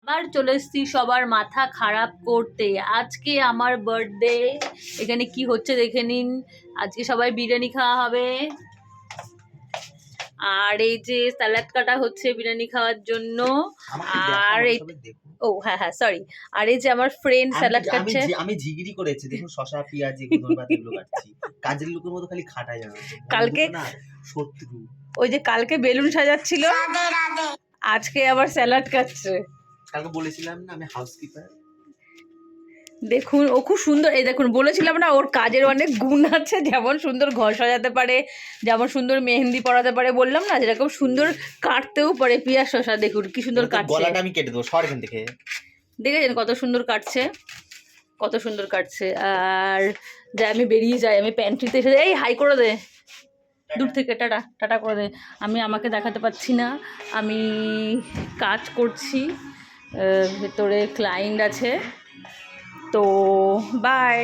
আবার চলে এসেছি সবার মাথা খারাপ করতে। আজকে আমার বার্থডে। এখানে কি হচ্ছে দেখে নিন। আজকে সবাই বিরিয়ানি খাওয়া হবে, আর এই যে স্যালাড কাটা হচ্ছে বিরিয়ানি খাওয়ার জন্য। আর এই, ও হ্যাঁ হ্যাঁ সরি, আর এই যে আমার ফ্রেন্ড স্যালাড কাটছে। আমি ঝিগিরি করেছি, দেখুন শসা পেঁয়াজ এগুলো ধনেপাতা এগুলো কাটছি। কাজের লোকের মতো খালি খাটাই জানা, কালকে না শত্রু। ওই যে কালকে বেলুন সাজাচ্ছিল, আজকে আবার স্যালাড কাটছে। কালকে বলেছিলাম না আমি হাউসকিপার। দেখুন ও খুব সুন্দর, এই দেখুন বলেছিলাম না ওর কাজের অনেক গুণ আছে, যেমন সুন্দর ঘর সাজাতে পারে, যেমন সুন্দর মেহেন্দি পরাতে পারে, বললাম না যেরকম সুন্দর কাটতেও পারে পেঁয়াজ শসা। দেখুন কি সুন্দর কাটছে। গলাটা আমি কেটে দেবো, সর এখান থেকে। দেখেছেন কত সুন্দর কাটছে, কত সুন্দর কাটছে। আর যাই আমি বেরিয়ে যাই, আমি প্যান্ট্রিতে এসে এই হাই করে দে দূর থেকে, টাটা টাটা করে দে। আমি আমাকে দেখাতে পাচ্ছি না, আমি কাজ করছি, ভেতরে ক্লায়েন্ট আছে, তো বাই।